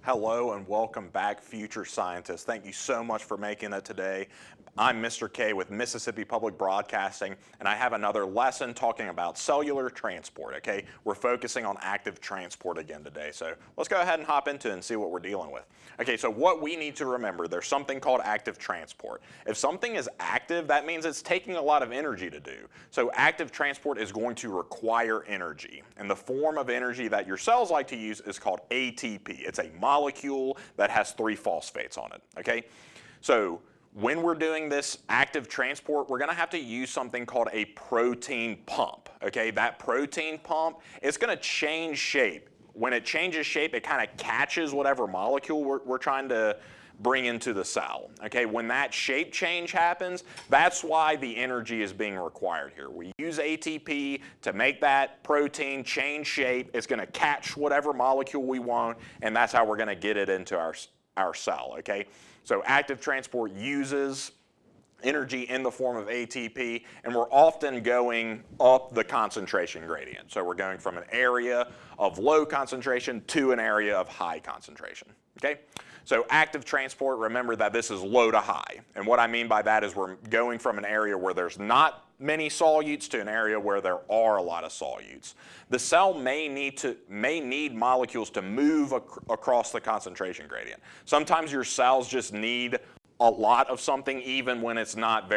Hello and welcome back, future scientists. Thank you so much for making it today. I'm Mr. K with Mississippi Public Broadcasting, and I have another lesson talking about cellular transport, okay? We're focusing on active transport again today, so let's go ahead and hop into it and see what we're dealing with. Okay, so what we need to remember, there's something called active transport. If something is active, that means it's taking a lot of energy to do. So active transport is going to require energy, and the form of energy that your cells like to use is called ATP. It's a molecule that has 3 phosphates on it, okay? So when we're doing this active transport, we're gonna have to use something called a protein pump, okay? That protein pump, it's gonna change shape. When it changes shape, it kind of catches whatever molecule we're trying to bring into the cell, okay? When that shape change happens, that's why the energy is being required here. We use ATP to make that protein change shape. It's gonna catch whatever molecule we want, and that's how we're gonna get it into our cell, okay? So active transport uses energy in the form of ATP, and we're often going up the concentration gradient. So we're going from an area of low concentration to an area of high concentration, okay? So active transport, remember that this is low to high. And what I mean by that is we're going from an area where there's not many solutes to an area where there are a lot of solutes. The cell may need molecules to move across the concentration gradient. Sometimes your cells just need a lot of something even when it's not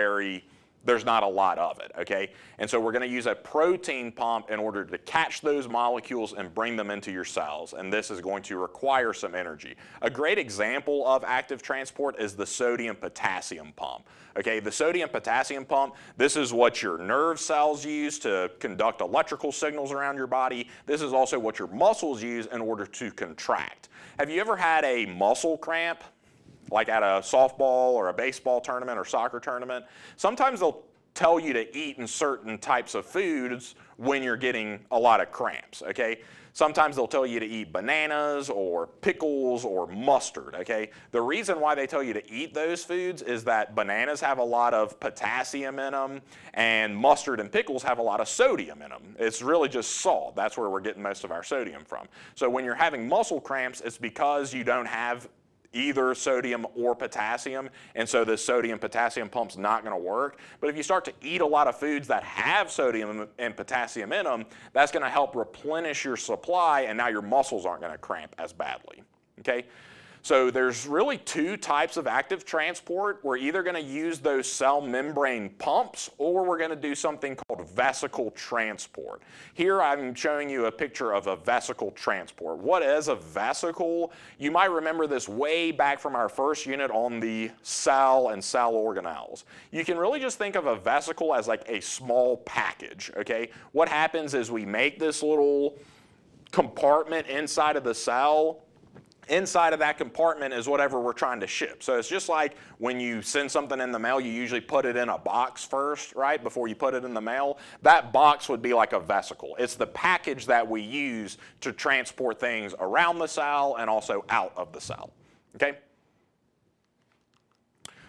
there's not a lot of it, okay? And so we're gonna use a protein pump in order to catch those molecules and bring them into your cells, and this is going to require some energy. A great example of active transport is the sodium-potassium pump, okay? The sodium-potassium pump, this is what your nerve cells use to conduct electrical signals around your body. This is also what your muscles use in order to contract. Have you ever had a muscle cramp? Like at a softball or a baseball tournament or soccer tournament? Sometimes they'll tell you to eat in certain types of foods when you're getting a lot of cramps, okay? Sometimes they'll tell you to eat bananas or pickles or mustard, okay? The reason why they tell you to eat those foods is that bananas have a lot of potassium in them, and mustard and pickles have a lot of sodium in them. It's really just salt. That's where we're getting most of our sodium from. So when you're having muscle cramps, it's because you don't have either sodium or potassium, and so the sodium-potassium pump's not gonna work. But if you start to eat a lot of foods that have sodium and potassium in them, that's gonna help replenish your supply, and now your muscles aren't gonna cramp as badly, okay? So there's really 2 types of active transport. We're either gonna use those cell membrane pumps, or we're gonna do something called vesicle transport. Here I'm showing you a picture of a vesicle transport. What is a vesicle? You might remember this way back from our first unit on the cell and cell organelles. You can really just think of a vesicle as like a small package, okay? What happens is we make this little compartment inside of the cell. Inside of that compartment is whatever we're trying to ship. So it's just like when you send something in the mail, you usually put it in a box first, right, before you put it in the mail. That box would be like a vesicle. It's the package that we use to transport things around the cell and also out of the cell, okay?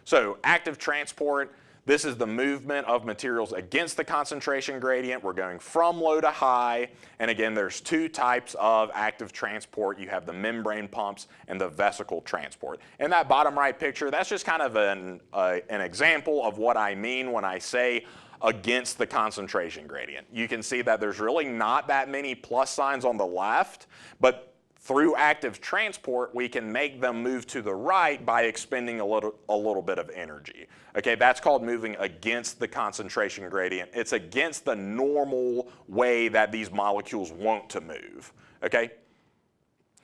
So active transport, this is the movement of materials against the concentration gradient. We're going from low to high, and again, there's 2 types of active transport. You have the membrane pumps and the vesicle transport. In that bottom right picture, that's just kind of an example of what I mean when I say against the concentration gradient. You can see that there's really not that many plus signs on the left, but through active transport, we can make them move to the right by expending a little bit of energy. Okay, that's called moving against the concentration gradient. It's against the normal way that these molecules want to move, okay?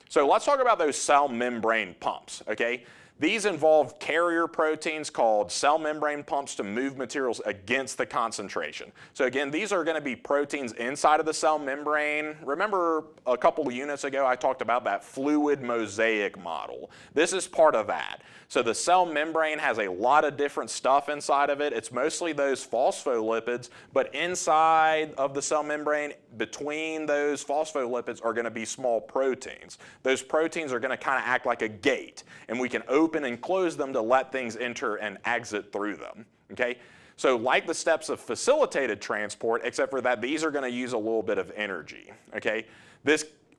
So let's talk about those cell membrane pumps, okay? These involve carrier proteins called cell membrane pumps to move materials against the concentration. So again, these are going to be proteins inside of the cell membrane. Remember a couple of units ago I talked about that fluid mosaic model. This is part of that. So the cell membrane has a lot of different stuff inside of it. It's mostly those phospholipids, but inside of the cell membrane, between those phospholipids are going to be small proteins. Those proteins are going to kind of act like a gate, and we can open and close them to let things enter and exit through them, okay? So like the steps of facilitated transport, except for that these are going to use a little bit of energy, okay?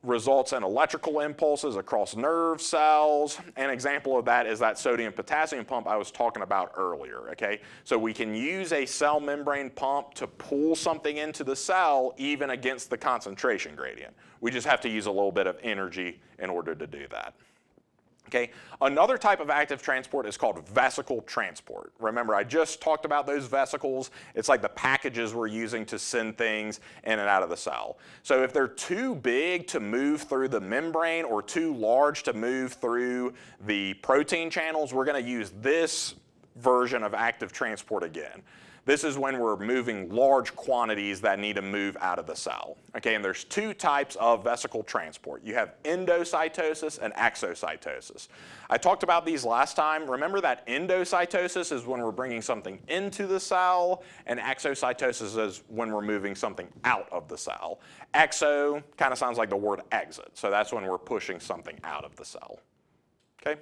results in electrical impulses across nerve cells. An example of that is that sodium-potassium pump I was talking about earlier, okay? So we can use a cell membrane pump to pull something into the cell even against the concentration gradient. We just have to use a little bit of energy in order to do that. Okay. Another type of active transport is called vesicle transport. Remember, I just talked about those vesicles. It's like the packages we're using to send things in and out of the cell. So if they're too big to move through the membrane or too large to move through the protein channels, we're going to use this version of active transport again. This is when we're moving large quantities that need to move out of the cell. Okay, and there's two types of vesicle transport. You have endocytosis and exocytosis. I talked about these last time. Remember that endocytosis is when we're bringing something into the cell, and exocytosis is when we're moving something out of the cell. Exo kind of sounds like the word exit, so that's when we're pushing something out of the cell. Okay?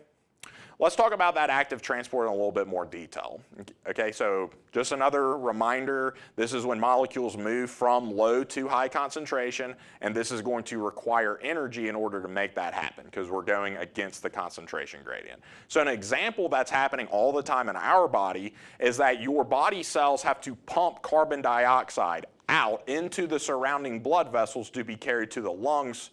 Let's talk about that active transport in a little bit more detail. Okay, so just another reminder, this is when molecules move from low to high concentration, and this is going to require energy in order to make that happen because we're going against the concentration gradient. So an example that's happening all the time in our body is that your body cells have to pump carbon dioxide out into the surrounding blood vessels to be carried to the lungs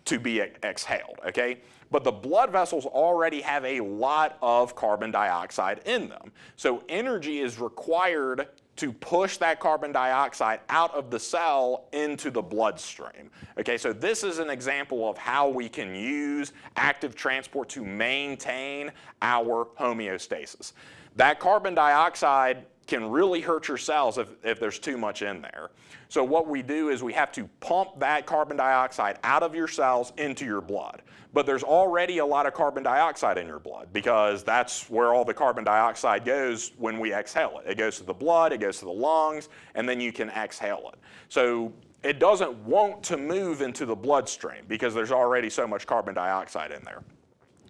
to be exhaled, okay? But the blood vessels already have a lot of carbon dioxide in them. So energy is required to push that carbon dioxide out of the cell into the bloodstream. Okay, so this is an example of how we can use active transport to maintain our homeostasis. That carbon dioxide can really hurt your cells if there's too much in there. So what we do is we have to pump that carbon dioxide out of your cells into your blood. But there's already a lot of carbon dioxide in your blood because that's where all the carbon dioxide goes when we exhale it. It goes to the blood, it goes to the lungs, and then you can exhale it. So it doesn't want to move into the bloodstream because there's already so much carbon dioxide in there.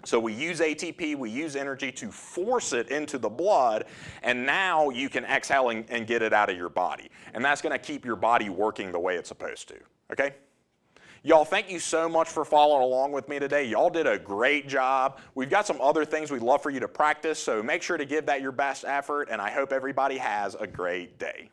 So we use ATP, we use energy to force it into the blood, and now you can exhale and get it out of your body. And that's going to keep your body working the way it's supposed to, okay? Y'all, thank you so much for following along with me today. Y'all did a great job. We've got some other things we'd love for you to practice, so make sure to give that your best effort, and I hope everybody has a great day.